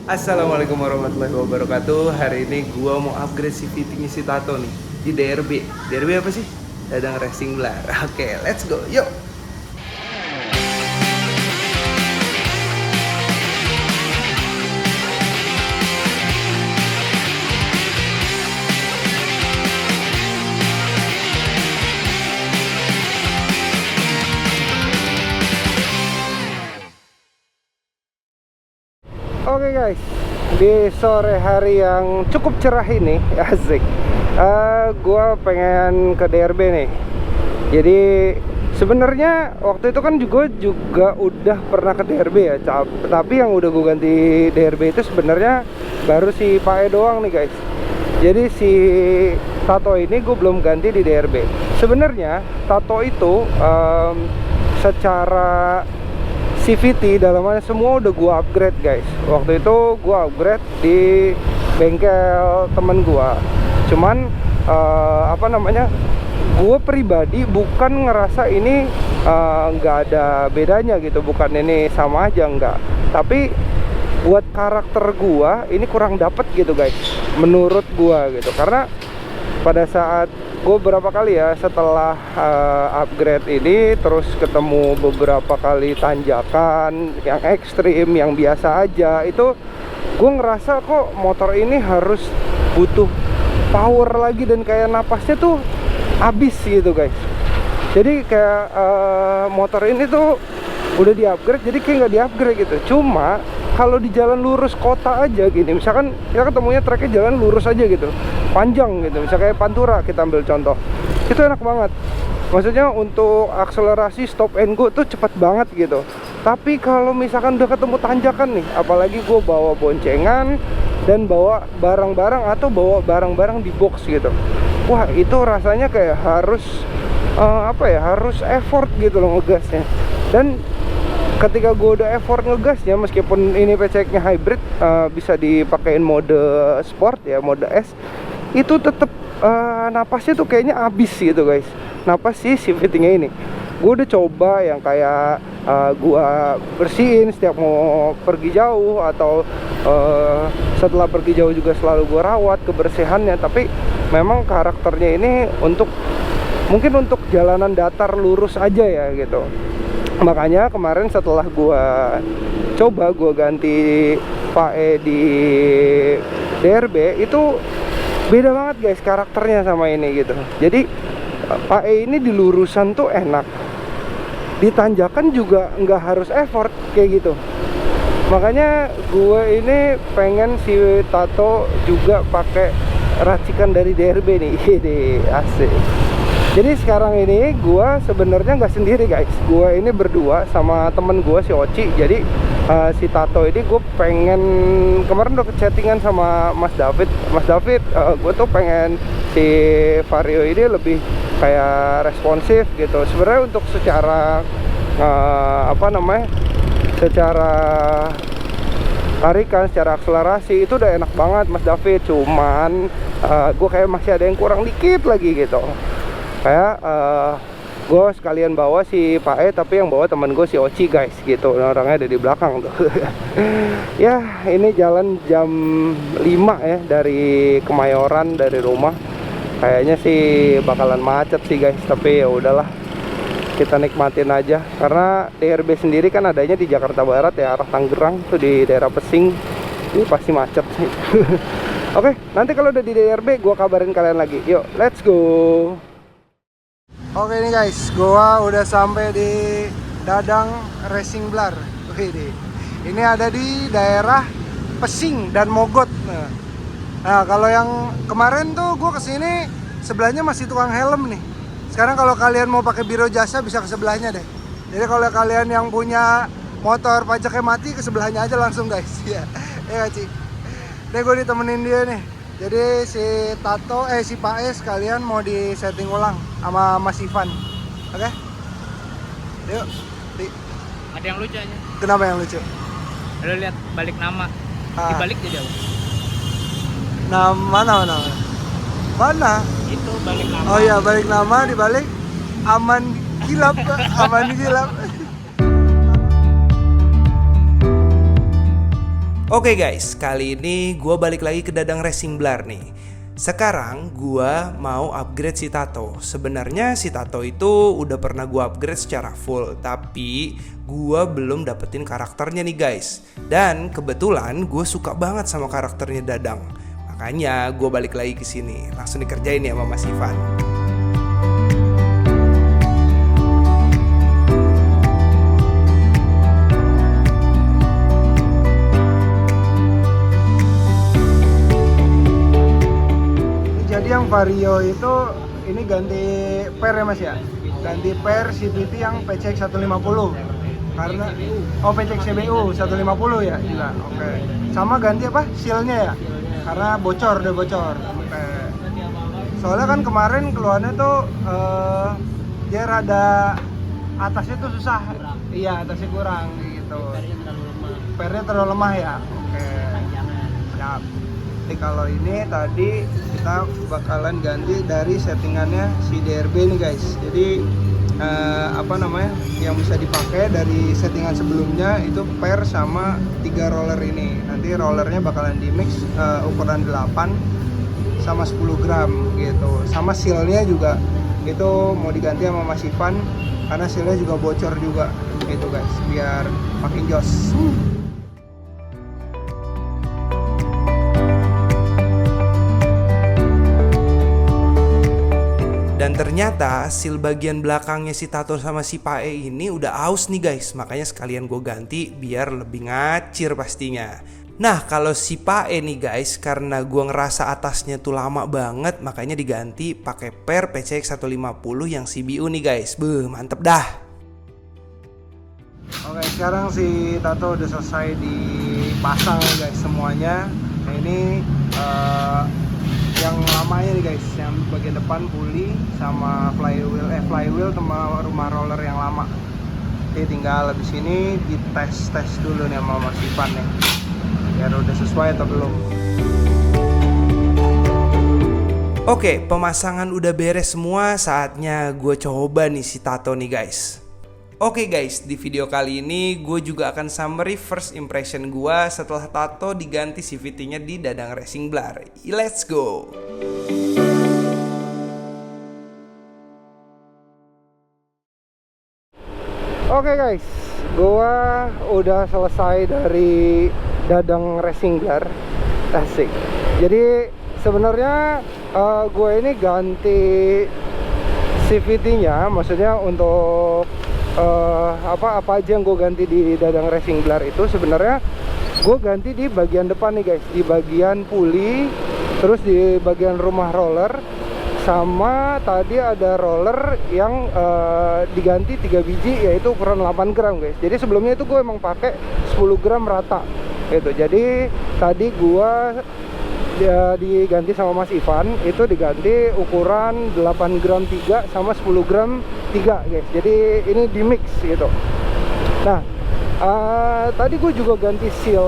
Assalamualaikum warahmatullahi wabarakatuh. Hari ini gua mau upgrade CVT-nya si Tato nih di DRB. DRB apa sih? Dadang Racing Blar. Oke, let's go. Yuk. Oke guys, di sore hari yang cukup cerah ini, asik. Gua pengen ke DRB nih. Jadi sebenarnya waktu itu kan juga udah pernah ke DRB ya, tapi yang udah gue ganti DRB itu sebenarnya baru si Pae doang nih guys. Jadi si Tato ini gue belum ganti di DRB. Sebenarnya Tato itu secara CVT dalamannya semua udah gua upgrade guys. Waktu itu gua upgrade di bengkel temen gua. Cuman gua pribadi bukan ngerasa ini nggak ada bedanya gitu, bukan ini sama aja, enggak. Tapi buat karakter gua ini kurang dapet gitu guys, menurut gua gitu. Karena pada saat gue berapa kali ya setelah upgrade ini terus ketemu beberapa kali tanjakan yang ekstrim, yang biasa aja, itu gue ngerasa kok motor ini harus butuh power lagi dan kayak napasnya tuh habis gitu guys. Jadi kayak motor ini tuh udah di upgrade jadi kayak nggak di upgrade gitu. Cuma kalau di jalan lurus kota aja gini, misalkan kita ketemunya treknya jalan lurus aja gitu, panjang gitu, misalnya kayak Pantura kita ambil contoh, itu enak banget. Maksudnya untuk akselerasi stop and go tuh cepet banget gitu. Tapi kalau misalkan udah ketemu tanjakan nih, apalagi gue bawa boncengan dan bawa barang-barang atau bawa barang-barang di box gitu, wah itu rasanya kayak harus harus effort gitu loh ngegasnya. Dan ketika gue udah effort ngegasnya, meskipun ini PCX-nya hybrid, bisa dipakein mode sport ya, mode S, itu tetep napasnya tuh kayaknya habis gitu guys. Napas si CVT-nya ini gue udah coba yang kayak gue bersihin setiap mau pergi jauh, atau setelah pergi jauh juga selalu gue rawat kebersihannya. Tapi memang karakternya ini mungkin untuk jalanan datar lurus aja ya gitu. Makanya kemarin setelah gua coba gua ganti Pae di DRB, itu beda banget guys karakternya sama ini gitu. Jadi Pae ini di lurusan tuh enak, di tanjakan juga nggak harus effort kayak gitu. Makanya gue ini pengen si Tato juga pakai racikan dari DRB nih. Ini asik. Jadi sekarang ini gue sebenarnya nggak sendiri guys, gue ini berdua sama temen gue si Oci. Jadi si Tato ini gue pengen, kemarin udah chattingan sama Mas David, gue tuh pengen si Vario ini lebih kayak responsif gitu. Sebenarnya untuk secara secara tarikan, secara akselerasi itu udah enak banget Mas David. Cuman gue kayak masih ada yang kurang dikit lagi gitu. Kayak gue sekalian bawa si Pae, tapi yang bawa temen gue si Oci guys gitu. Orangnya ada di belakang tuh. Ya ini jalan jam 5 ya dari Kemayoran, dari rumah. Kayaknya sih bakalan macet sih guys, tapi ya udahlah, kita nikmatin aja. Karena DRB sendiri kan adanya di Jakarta Barat ya, arah Tangerang tuh, di daerah Pesing. Ini pasti macet sih. Oke, nanti kalau udah di DRB gue kabarin kalian lagi. Yuk, let's go. Oke nih guys, gua udah sampai di Dadang Racing Blar. Ini ada di daerah Pesing dan Mogot. Nah, kalau yang kemarin tuh gua kesini sebelahnya masih tukang helm nih. Sekarang kalau kalian mau pakai biro jasa bisa ke sebelahnya deh. Jadi kalau kalian yang punya motor pajaknya mati, ke sebelahnya aja langsung guys. Ya, ya Ci. Nih gue ditemenin dia nih. Jadi si Tato, si Pae sekalian mau di setting ulang sama Mas Ivan. Oke? Yuk, Ada yang lucu aja. Kenapa yang lucu? Lo lihat balik nama. Dibalik jadi apa? Nama mana? Itu balik nama. Oh iya, balik nama dibalik aman kilap, aman kilap. Oke guys, kali ini gue balik lagi ke Dadang Racing Blar nih. Sekarang gue mau upgrade si Tato. Sebenarnya si Tato itu udah pernah gue upgrade secara full, tapi gue belum dapetin karakternya nih guys. Dan kebetulan gue suka banget sama karakternya Dadang. Makanya gue balik lagi ke sini. Langsung dikerjain ya sama Mas Ivan. Yang Vario itu ini ganti per ya Mas ya, ganti per CVT yang PCX 150 karena PCX CBU 150 ya, gila. Oke. Sama ganti apa sealnya ya, karena udah bocor. Oke. Soalnya kan kemarin keluarnya tuh dia rada atasnya tuh susah, iya atasnya kurang gitu, pernya terlalu lemah ya. Oke, siap. Jadi kalau ini tadi kita bakalan ganti dari settingannya si DRB nih guys. Jadi yang bisa dipakai dari settingan sebelumnya itu per sama 3 roller ini. Nanti rollernya bakalan di mix ukuran 8 sama 10 gram gitu. Sama sealnya juga itu mau diganti sama Mas Ivan karena sealnya juga bocor juga gitu guys, biar makin jos. Dan ternyata seal bagian belakangnya si Tato sama si Pae ini udah aus nih guys. Makanya sekalian gue ganti biar lebih ngacir pastinya. Nah kalau si Pae nih guys, karena gue ngerasa atasnya tuh lama banget, makanya diganti pakai per PCX 150 yang CBU nih guys. Beuh, mantep dah. Oke, sekarang si Tato udah selesai dipasang guys semuanya. Nah ini yang lamanya nih guys, yang bagian depan puli sama flywheel sama rumah roller yang lama. Jadi tinggal habis ini dites dulu nih sama Mas Ivan nih, biar udah sesuai atau belum. Oke, pemasangan udah beres semua, saatnya gue coba nih si Tato nih guys. Oke guys, di video kali ini gue juga akan summary first impression gue setelah Tato diganti CVT-nya di Dadang Racing Blar. Let's go! Oke guys, gue udah selesai dari Dadang Racing Blar. Asik. Jadi sebenarnya gue ini ganti CVT-nya, maksudnya untuk apa aja yang gue ganti di Dadang Racing Blar itu sebenarnya gue ganti di bagian depan nih guys, di bagian puli, terus di bagian rumah roller, sama tadi ada roller yang diganti 3 biji yaitu ukuran 8 gram guys. Jadi sebelumnya itu gue emang pakai 10 gram rata gitu. Jadi tadi gue diganti sama Mas Ivan, itu diganti ukuran 8 gram 3 sama 10 gram 3 guys. Jadi ini di mix gitu. Nah tadi gue juga ganti seal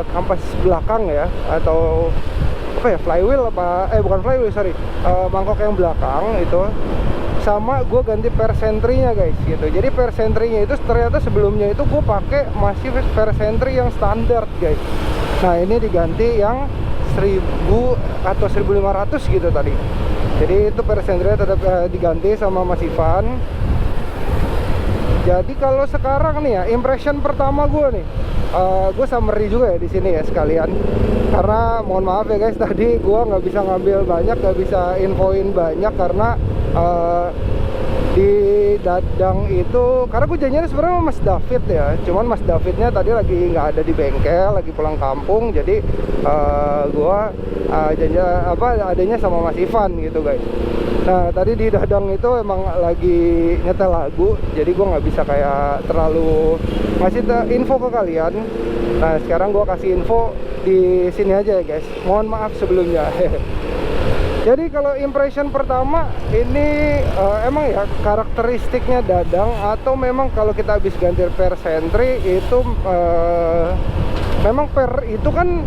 kampas belakang ya, atau apa ya, flywheel bukan flywheel, sorry, mangkok yang belakang itu. Sama gue ganti per sentry-nya guys gitu. Jadi per sentry-nya itu ternyata sebelumnya itu gue pakai masih per sentry yang standar guys. Nah ini diganti yang 1000 atau 1500 gitu tadi. Jadi itu per sentry tetap diganti sama Mas Ivan. Jadi kalau sekarang nih ya, impression pertama gue nih, gue summary juga ya di sini ya sekalian. Karena mohon maaf ya guys, tadi gue nggak bisa ngambil banyak, nggak bisa infoin banyak karena di Dadang itu, karena gue janjinya sebenarnya sama Mas David ya, cuman Mas Davidnya tadi lagi nggak ada di bengkel, lagi pulang kampung. Jadi gue janji adanya sama Mas Ivan gitu guys. Nah tadi di Dadang itu emang lagi nyetel lagu, jadi gue nggak bisa kayak terlalu ngasih info ke kalian. Nah sekarang gue kasih info di sini aja ya guys, mohon maaf sebelumnya. Jadi kalau impression pertama ini emang ya karakteristiknya Dadang, atau memang kalau kita habis ganti per sentry itu memang per itu kan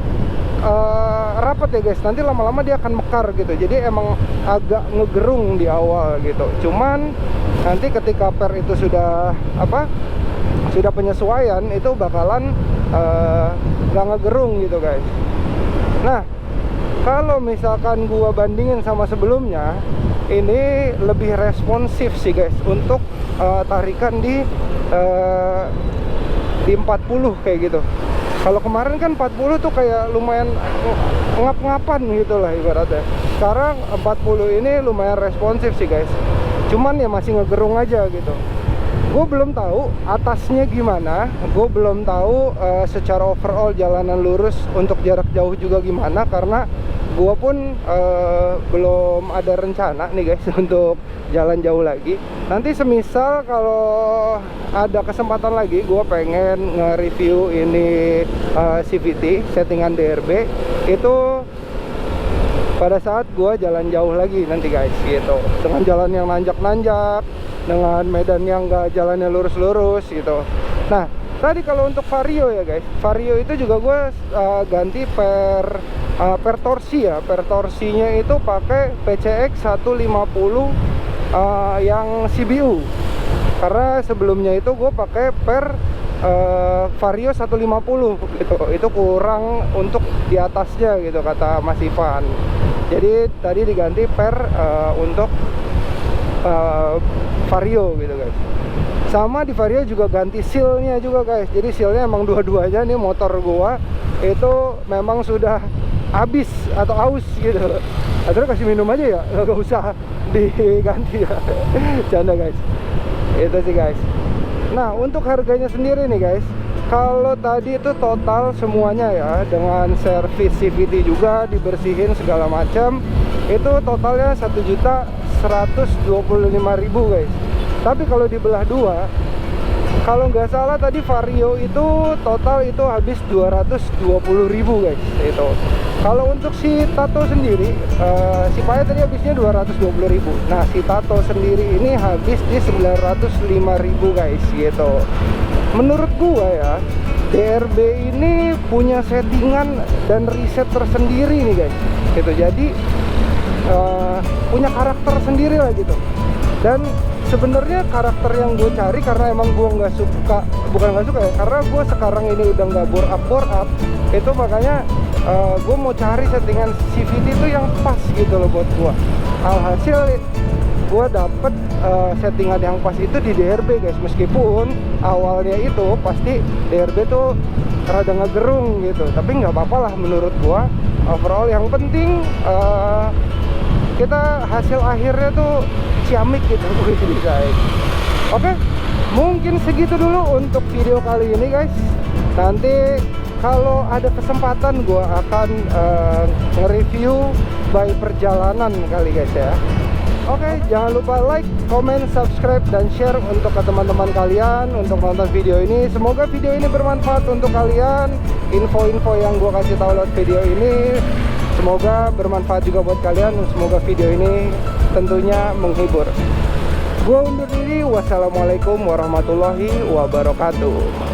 rapat ya guys, nanti lama-lama dia akan mekar gitu. Jadi emang agak ngegerung di awal gitu. Cuman nanti ketika per itu sudah sudah penyesuaian itu bakalan nggak ngegerung gitu guys. Nah, kalau misalkan gua bandingin sama sebelumnya, ini lebih responsif sih guys untuk tarikan di 40 kayak gitu. Kalau kemarin kan 40 tuh kayak lumayan ngap-ngapan gitu lah ibaratnya. Sekarang 40 ini lumayan responsif sih guys. Cuman ya masih ngegerung aja gitu. Gue belum tahu atasnya gimana. Gue belum tahu secara overall jalanan lurus untuk jarak jauh juga gimana. Karena gue pun belum ada rencana nih guys untuk jalan jauh lagi. Nanti semisal kalau ada kesempatan lagi, gue pengen nge-review ini CVT settingan DRB itu pada saat gue jalan jauh lagi nanti guys gitu, dengan jalan yang nanjak-nanjak, dengan medan yang gak jalannya lurus-lurus gitu. Nah tadi kalau untuk Vario ya guys, Vario itu juga gue ganti per torsi ya. Per torsinya itu pakai PCX 150 yang CBU, karena sebelumnya itu gue pakai per Vario 150 gitu. Itu kurang untuk di atasnya gitu kata Mas Ivan. Jadi tadi diganti per untuk Vario gitu guys. Sama di Vario juga ganti sealnya juga guys. Jadi sealnya emang dua-duanya nih motor gua itu memang sudah habis atau aus gitu. Akhirnya kasih minum aja ya, nggak usah diganti ya. Canda guys. Itu sih guys. Nah untuk harganya sendiri nih guys, kalau tadi itu total semuanya ya, dengan servis CVT juga dibersihin segala macam, itu totalnya 1.125.000 guys. Tapi kalau dibelah dua, kalau nggak salah tadi Vario itu total itu habis 220.000 guys. Itu kalau untuk si Tato sendiri, si Paya tadi habisnya 220.000. Nah si Tato sendiri ini habis di 905.000 guys gitu. Menurut gua ya, DRB ini punya settingan dan riset tersendiri nih guys gitu. Jadi punya karakter sendiri lah gitu. Dan sebenarnya karakter yang gue cari, karena emang gue nggak suka, bukan nggak suka ya, karena gue sekarang ini udah nggak bore up, itu makanya gue mau cari settingan CVT itu yang pas gitu loh buat gue. Alhasil gue dapet settingan yang pas itu di DRB guys. Meskipun awalnya itu pasti DRB tuh rada ngegerung gitu, tapi nggak apa-apa lah menurut gue. Overall yang penting kita hasil akhirnya tuh ciamik gitu guys. Oke, mungkin segitu dulu untuk video kali ini guys. Nanti kalau ada kesempatan gue akan nge-review by perjalanan kali guys ya. Oke, jangan lupa like, comment, subscribe, dan share untuk ke teman-teman kalian untuk nonton video ini. Semoga video ini bermanfaat untuk kalian. Info-info yang gue kasih tahu lewat video ini semoga bermanfaat juga buat kalian. Semoga video ini tentunya menghibur. Gua undur diri. Wassalamualaikum warahmatullahi wabarakatuh.